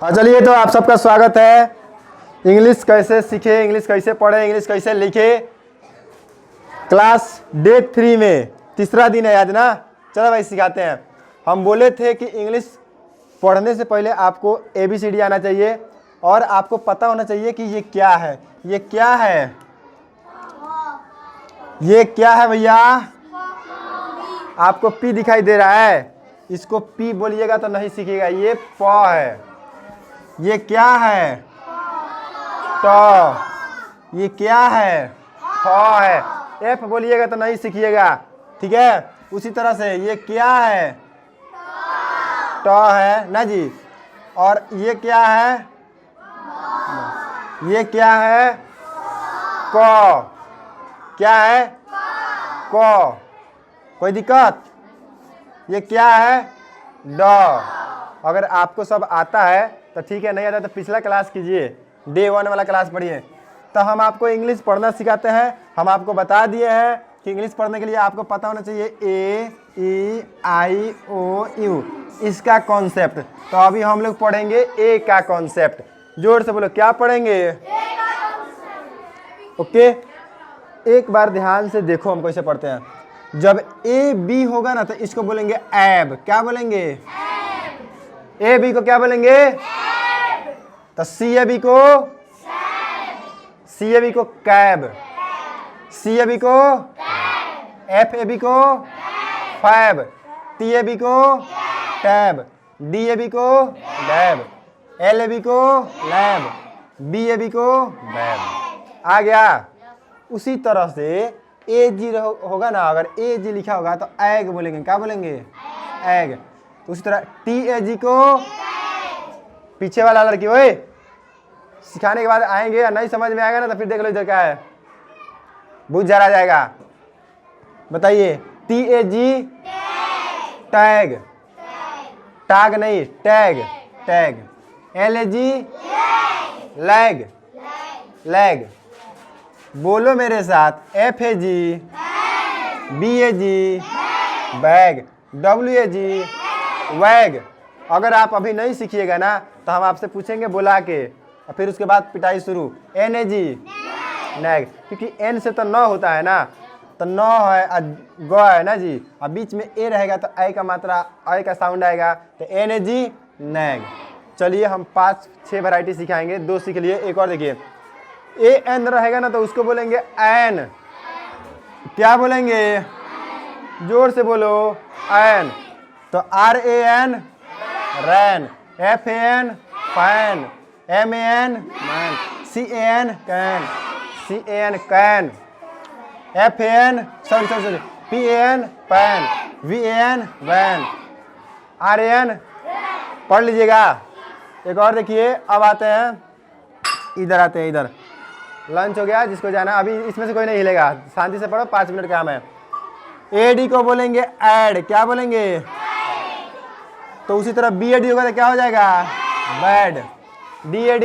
हाँ चलिए, तो आप सबका स्वागत है। इंग्लिश कैसे सीखे, इंग्लिश कैसे पढ़े, इंग्लिश कैसे लिखे, क्लास डे 3 में तीसरा दिन है आज ना। चलो भाई सिखाते हैं। हम बोले थे कि इंग्लिश पढ़ने से पहले आपको ABCD आना चाहिए और आपको पता होना चाहिए कि ये क्या है। ये क्या है, ये क्या है भैया? आपको P दिखाई दे रहा है, इसको P बोलिएगा तो नहीं सीखिएगा। ये प है। ये क्या है? ट। ये क्या है? फ है। F बोलिएगा तो नहीं सीखिएगा, ठीक है। उसी तरह से ये क्या है? ट है ना जी। और ये क्या है? ये क्या है? क। क्या है? क। कोई दिक्कत? ये क्या है? ड। अगर आपको सब आता है तो ठीक है, नहीं आता तो पिछला क्लास कीजिए, डे 1 वाला क्लास पढ़िए। तो हम आपको इंग्लिश पढ़ना सिखाते हैं। हम आपको बता दिए हैं कि इंग्लिश पढ़ने के लिए आपको पता होना चाहिए A, E, I, O, U, इसका कॉन्सेप्ट। तो अभी हम लोग पढ़ेंगे ए का कॉन्सेप्ट। जोर से बोलो, क्या पढ़ेंगे? ओके, एक बार ध्यान से देखो हम कैसे पढ़ते हैं। जब A, B होगा ना तो इसको बोलेंगे एब। क्या बोलेंगे? A, B को क्या बोलेंगे? तो C, A, B को C, A, B को कैब। C, A, B को F, A, B को फैब। T, A, B को टैब। D, A, B को डैब। L, A, B को लैब। B, A, B को बैब। आ गया। उसी तरह से AG होगा ना, अगर AG लिखा होगा तो एग बोलेंगे। क्या बोलेंगे? एग। तो उसी तरह TAG को पीछे वाला लड़की, ओए सिखाने के बाद आएंगे या नहीं समझ में आएगा ना तो फिर देख लो इधर क्या है, बुझ जा जाएगा। बताइए। TAG टैग, टैग नहीं tag, tag. LAG lag, lag. बोलो मेरे साथ, FAG BAG बैग, WAG वैग। अगर आप अभी नहीं सीखिएगा ना तो हम आपसे पूछेंगे बुला के, और फिर उसके बाद पिटाई शुरू। NAG नैग, क्योंकि N से तो न होता है ना, तो न है ग है ना जी, और बीच में A रहेगा तो I का मात्रा, I का साउंड आएगा, तो NAG नैग। चलिए हम 5-6 वैरायटी सिखाएंगे। 2 सीख लिए, एक और देखिए। AN रहेगा ना तो उसको बोलेंगे एन। क्या बोलेंगे? जोर से बोलो, एन। तो RAN ran, FAN fan, MAN man, CAN can, CAN can, FAN sorry PAN pan, VAN van, RAN पढ़ लीजिएगा। एक और देखिए। अब आते हैं इधर, आते हैं इधर। लंच हो गया, जिसको जाना अभी इसमें से कोई नहीं हिलेगा, शांति से पढ़ो, 5 मिनट काम है। AD को बोलेंगे ऐड। क्या बोलेंगे? तो उसी तरह BAD होगा तो क्या हो जाएगा? Bad. DAD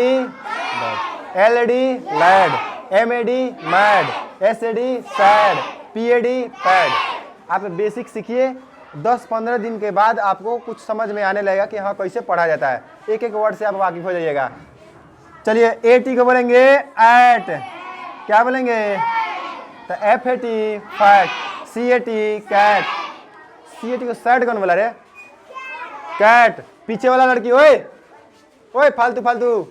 LAD lad, MAD mad, SAD sad, PAD pad. आप बेसिक सीखिए। 10-15 दिन के बाद आपको कुछ समझ में आने लगेगा कि हाँ कैसे पढ़ा जाता है। एक एक वर्ड से आप वाकिफ हो जाइएगा। चलिए, AT को बोलेंगे एट। क्या बोलेंगे? तो FAT fat, CAT cat. CAT को सैड कौन बोला रे? कैट। पीछे वाला लड़की, ओए ओए फालतू फालतू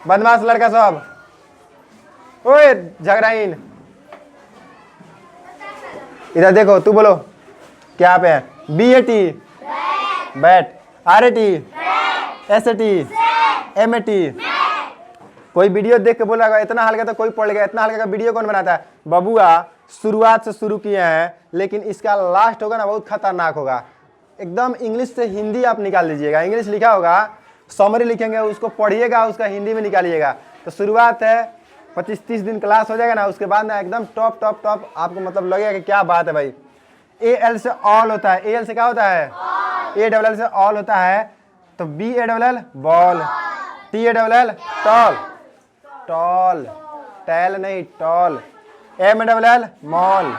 बदमाश लड़का सब, ओए झगड़ाइन। इधर देखो, तू बोलो क्या पे है? BAT bat, RAT SAT MAT। कोई वीडियो देख के बोला इतना हल्का तो कोई पढ़ लेगा। इतना हल्का का वीडियो कौन बनाता है? बबुआ शुरुआत से शुरू किए हैं, लेकिन इसका लास्ट होगा ना बहुत खतरनाक होगा। एकदम इंग्लिश से हिंदी आप निकाल लीजिएगा। इंग्लिश लिखा होगा, समरी लिखेंगे, उसको पढ़िएगा, उसका हिंदी में निकालिएगा। तो शुरुआत है, 25-30 दिन क्लास हो जाएगा ना, उसके बाद ना एकदम टॉप टॉप टॉप आपको मतलब लगेगा कि क्या बात है भाई। AL से ऑल होता है। AL से क्या होता है? ALL से ऑल होता है। तो BALL ball, TALL tall, tall, टैल नहीं tall. MALL mall,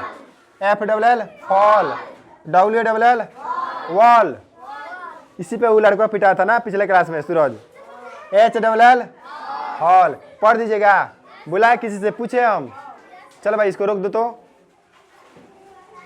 FALL fall, WALL wall, इसी पे वो लड़का पिटा था ना पिछले क्लास में, सूरज। HLL हॉल पढ़ दीजिएगा, बुलाए किसी से पूछे हम। चलो भाई इसको रोक दो तो।